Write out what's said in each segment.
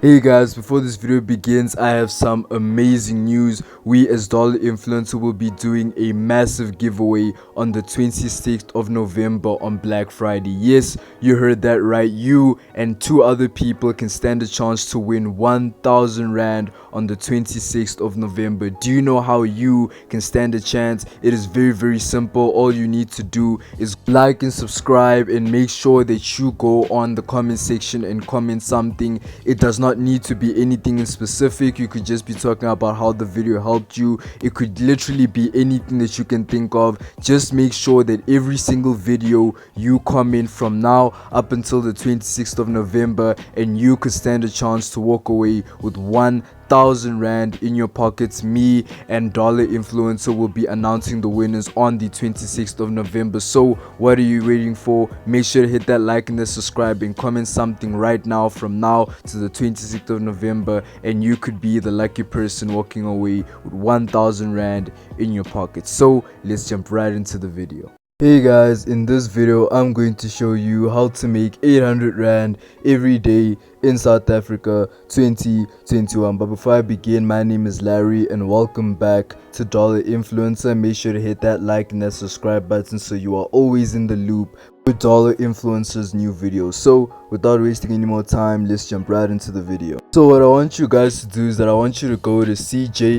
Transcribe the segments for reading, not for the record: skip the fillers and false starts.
Hey guys, before this video begins, I have some amazing news. We as Dollar Influencer will be doing a massive giveaway on the 26th of November on Black Friday. Yes, you heard that right. You and two other people can stand a chance to win 1,000 Rand on the 26th of November. Do you know how you can stand a chance? It is very simple. All you need to do is like and subscribe, and make sure that you go on the comment section and comment something. It does not need to be anything in specific. You could just be talking about how the video helped you. It could literally be anything that you can think of. Just make sure that every single video you comment from now up until the 26th of November, and you could stand a chance to walk away with 1,000 Rand in your pockets. Me and Dollar Influencer will be announcing the winners on the 26th of November. So what are you waiting for? Make sure to hit that like and the subscribe and comment something right now from now to the 26th of November, and you could be the lucky person walking away with 1,000 Rand in your pocket. So let's jump right into the video. Hey guys, in this video I'm going to show you how to make 800 Rand every day in South Africa 2021. But before I begin, my name is Larry and welcome back to Dollar Influencer. Make sure to hit that like and that subscribe button so you are always in the loop with Dollar Influencer's new videos. So without wasting any more time, let's jump right into the video. So what I want you guys to do is that I want you to go to cjinc.info,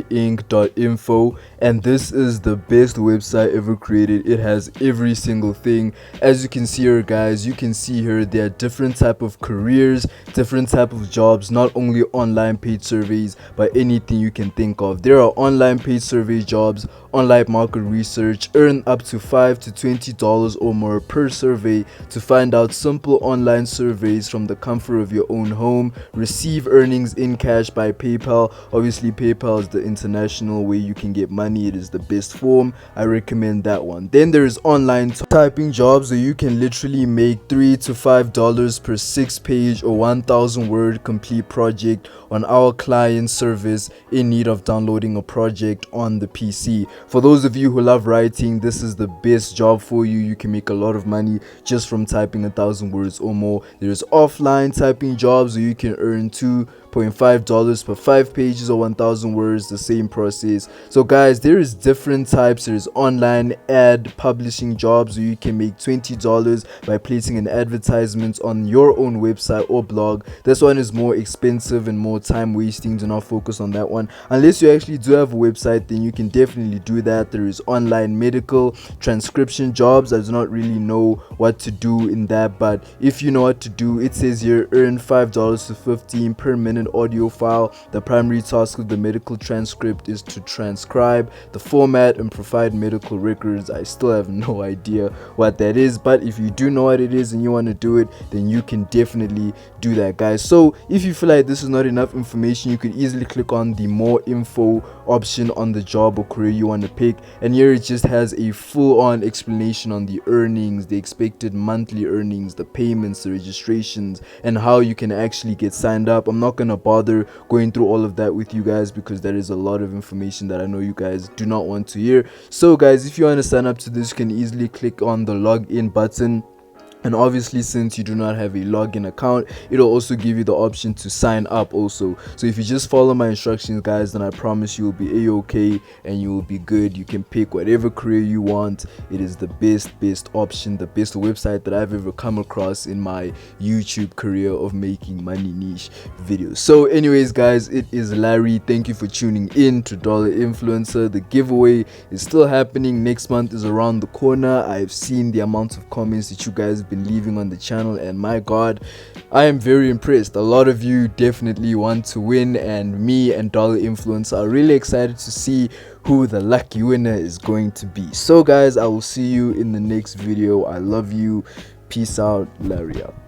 and this is the best website ever created. It has every single thing. As you can see here guys, you can see here there are different type of careers, different type of jobs, not only online paid surveys but anything you can think of. There are online paid survey jobs, online market research, earn up to $5 to $20 or more per survey to find out simple online surveys from the comfort of your own home. Receive earnings in cash by PayPal. Obviously PayPal is the international way you can get money. It is the best form. I recommend that one. Then there is online typing jobs where you can literally make $3 to $5 per 6-page or 1,000 word complete project on our client service in need of downloading a project on the PC. For those of you who love writing, this is the best job for you. You can make a lot of money just from typing 1,000 words or more. There's offline typing jobs where you can earn $2.5 per 5 pages or 1,000 words, the same process. So guys, there is different types. There's online ad publishing jobs where you can make $20 by placing an advertisement on your own website or blog. This one is more expensive and more time wasting. Do not focus on that one unless you actually do have a website. Then you can definitely do that. There is online medical transcription jobs. I do not really know what to do in that, but if you know what to do, it says here earn $5 to $15 per minute audio file. The primary task of the medical transcript is to transcribe the format and provide medical records. I still have no idea what that is, but if you do know what it is and you want to do it, then you can definitely do that guys. So if you feel like this is not enough information, you could easily click on the more info option on the job or career you want to pick, and here it just has a full-on explanation on the earnings, the expected monthly earnings, the payments, the registrations, and how you can actually get signed up. I'm not gonna bother going through all of that with you guys because there is a lot of information that I know you guys do not want to hear. So guys, if you want to sign up to this, you can easily click on the login button. And obviously, since you do not have a login account, it'll also give you the option to sign up also. So if you just follow my instructions guys, then I promise you will be a-okay and you will be good. You can pick whatever career you want. It is the best option, the best website that I've ever come across in my YouTube career of making money niche videos. So anyways guys, it is Larry. Thank you for tuning in to Dollar Influencer. The giveaway is still happening. Next month is around the corner. I've seen the amount of comments that you guys been leaving on the channel, and my god, I am very impressed. A lot of you definitely want to win, and me and Dollar Influencer are really excited to see who the lucky winner is going to be. So guys, I will see you in the next video. I love you. Peace out. Larry out.